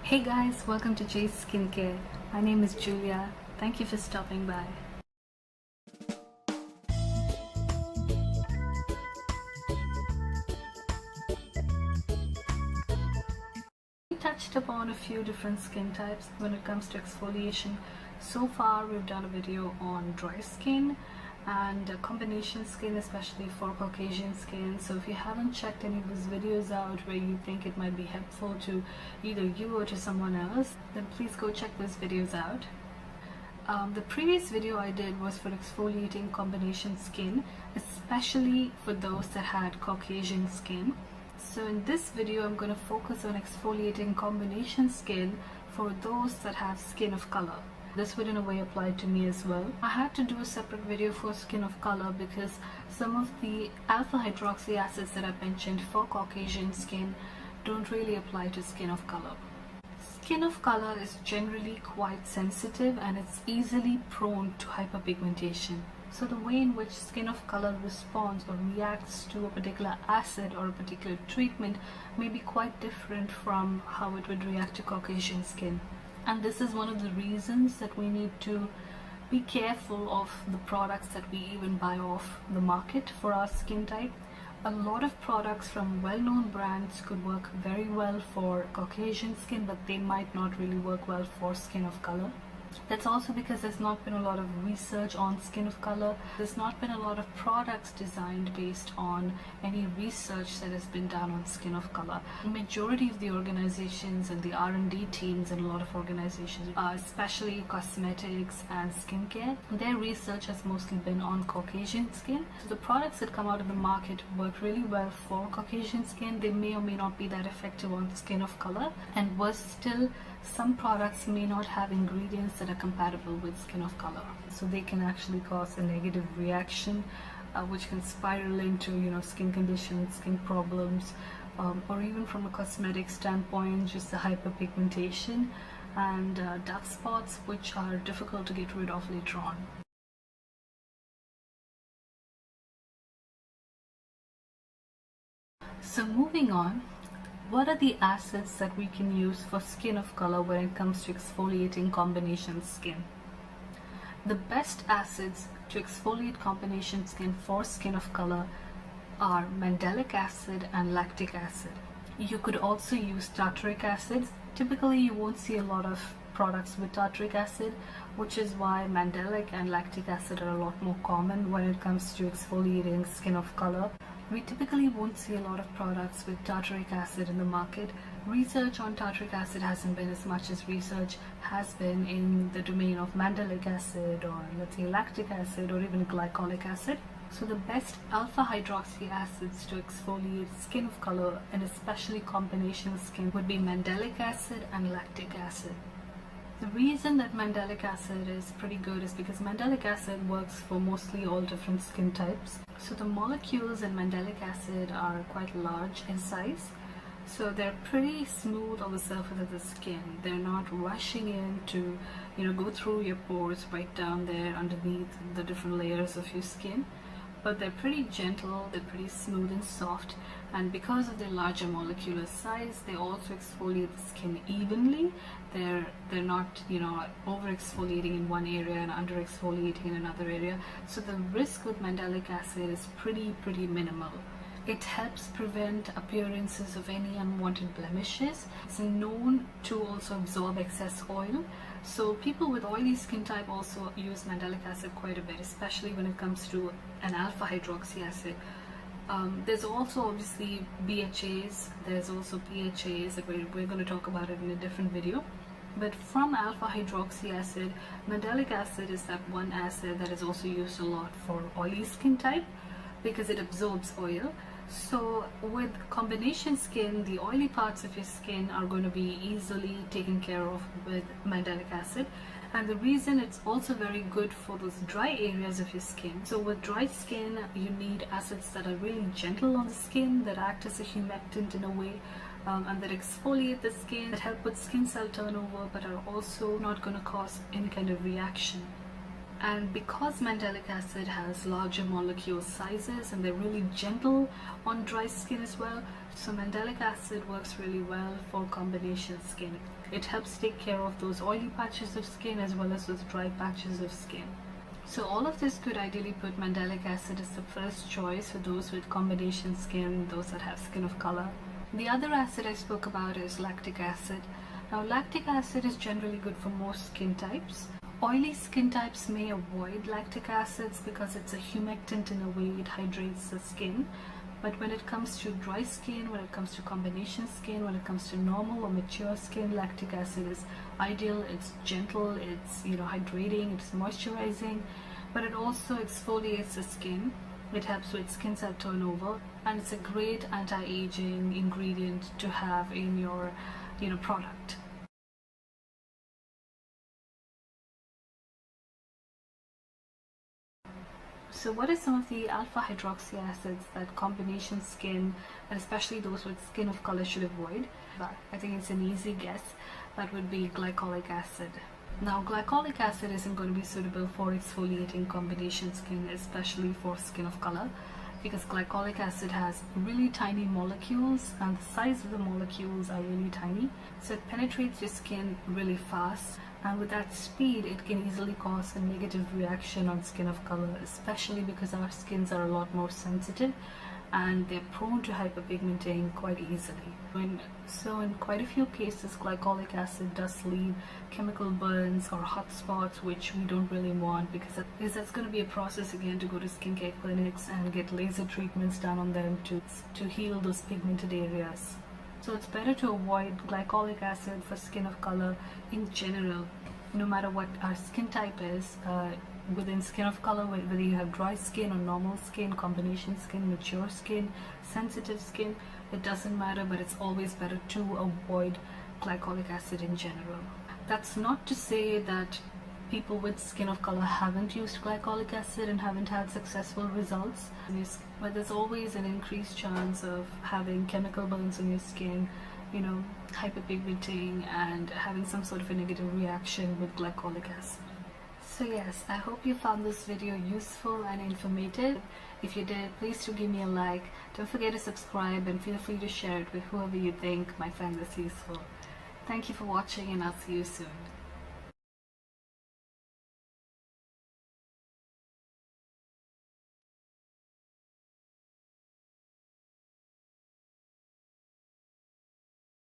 Hey guys, welcome to Jay's Skincare. My name is Julia. Thank you for stopping by. We touched upon a few different skin types when it comes to exfoliation. So far we've done a video on dry skin and combination skin, especially for Caucasian skin. So if you haven't checked any of those videos out where you think it might be helpful to either you or to someone else, then please go check those videos out. The previous video I did was for exfoliating combination skin, especially for those that had Caucasian skin. So in this video I'm going to focus on exfoliating combination skin for those that have skin of color. This would in a way apply to me as well. I had to do a separate video for skin of color because some of the alpha hydroxy acids that I mentioned for Caucasian skin don't really apply to skin of color. Skin of color is generally quite sensitive and it's easily prone to hyperpigmentation. So the way in which skin of color responds or reacts to a particular acid or a particular treatment may be quite different from how it would react to Caucasian skin. And this is one of the reasons that we need to be careful of the products that we even buy off the market for our skin type. A lot of products from well-known brands could work very well for Caucasian skin, but they might not really work well for skin of color. That's also because there's not been a lot of research on skin of color. There's not been a lot of products designed based on any research that has been done on skin of color. The majority of the organizations and the R&D teams in a lot of organizations, especially cosmetics and skincare, their research has mostly been on Caucasian skin. So the products that come out of the market work really well for Caucasian skin. They may or may not be that effective on skin of color, and worse still, some products may not have ingredients that are compatible with skin of color, so they can actually cause a negative reaction which can spiral into skin conditions, skin problems, or even from a cosmetic standpoint, just the hyperpigmentation and dark spots which are difficult to get rid of later on. So moving on, what are the acids that we can use for skin of color when it comes to exfoliating combination skin? The best acids to exfoliate combination skin for skin of color are mandelic acid and lactic acid. You could also use tartaric acid. Typically you won't see a lot of products with tartaric acid, which is why mandelic and lactic acid are a lot more common when it comes to exfoliating skin of color. We typically won't see a lot of products with tartaric acid in the market. Research on tartaric acid hasn't been as much as research has been in the domain of mandelic acid, or let's say lactic acid, or even glycolic acid. So the best alpha hydroxy acids to exfoliate skin of color, and especially combination skin, would be mandelic acid and lactic acid. The reason that mandelic acid is pretty good is because mandelic acid works for mostly all different skin types. So the molecules in mandelic acid are quite large in size, so they're pretty smooth on the surface of the skin. They're not rushing in to go through your pores right down there underneath the different layers of your skin, but they're pretty gentle, they're pretty smooth and soft, and because of their larger molecular size, they also exfoliate the skin evenly. They're not over exfoliating in one area and under exfoliating in another area, so the risk with mandelic acid is pretty minimal. It helps prevent appearances of any unwanted blemishes. It's known to also absorb excess oil. So people with oily skin type also use mandelic acid quite a bit, especially when it comes to an alpha hydroxy acid. There's also obviously BHAs, there's also PHAs that we're going to talk about it in a different video. But from alpha hydroxy acid, mandelic acid is that one acid that is also used a lot for oily skin type because it absorbs oil. So with combination skin, the oily parts of your skin are going to be easily taken care of with mandelic acid. And the reason it's also very good for those dry areas of your skin. So with dry skin, you need acids that are really gentle on the skin, that act as a humectant in a way, and that exfoliate the skin, that help with skin cell turnover, but are also not going to cause any kind of reaction. And because mandelic acid has larger molecule sizes and they're really gentle on dry skin as well, so mandelic acid works really well for combination skin. It helps take care of those oily patches of skin as well as those dry patches of skin. So all of this could ideally put mandelic acid as the first choice for those with combination skin, those that have skin of color. The other acid I spoke about is lactic acid. Now lactic acid is generally good for most skin types. Oily skin types may avoid lactic acids because it's a humectant in a way, it hydrates the skin. But when it comes to dry skin, when it comes to combination skin, when it comes to normal or mature skin, lactic acid is ideal. It's gentle, it's hydrating, it's moisturizing, but it also exfoliates the skin. It helps with skin cell turnover, and it's a great anti-aging ingredient to have in your product. So what are some of the alpha-hydroxy acids that combination skin, and especially those with skin of color, should avoid? I think it's an easy guess. That would be glycolic acid. Now glycolic acid isn't going to be suitable for exfoliating combination skin, especially for skin of color, because glycolic acid has really tiny molecules and the size of the molecules are really tiny, so it penetrates your skin really fast, and with that speed it can easily cause a negative reaction on skin of color, especially because our skins are a lot more sensitive and they're prone to hyperpigmenting quite easily. So in quite a few cases, glycolic acid does leave chemical burns or hot spots, which we don't really want, because that's going to be a process again to go to skincare clinics and get laser treatments done on them to heal those pigmented areas. So it's better to avoid glycolic acid for skin of color in general, no matter what our skin type is. Within skin of color, whether you have dry skin or normal skin, combination skin, mature skin, sensitive skin, it doesn't matter, but it's always better to avoid glycolic acid in general. That's not to say that people with skin of color haven't used glycolic acid and haven't had successful results, but there's always an increased chance of having chemical burns on your skin, hyperpigmenting, and having some sort of a negative reaction with glycolic acid. So yes, I hope you found this video useful and informative. If you did, please do give me a like. Don't forget to subscribe and feel free to share it with whoever you think might find this useful. Thank you for watching, and I'll see you soon.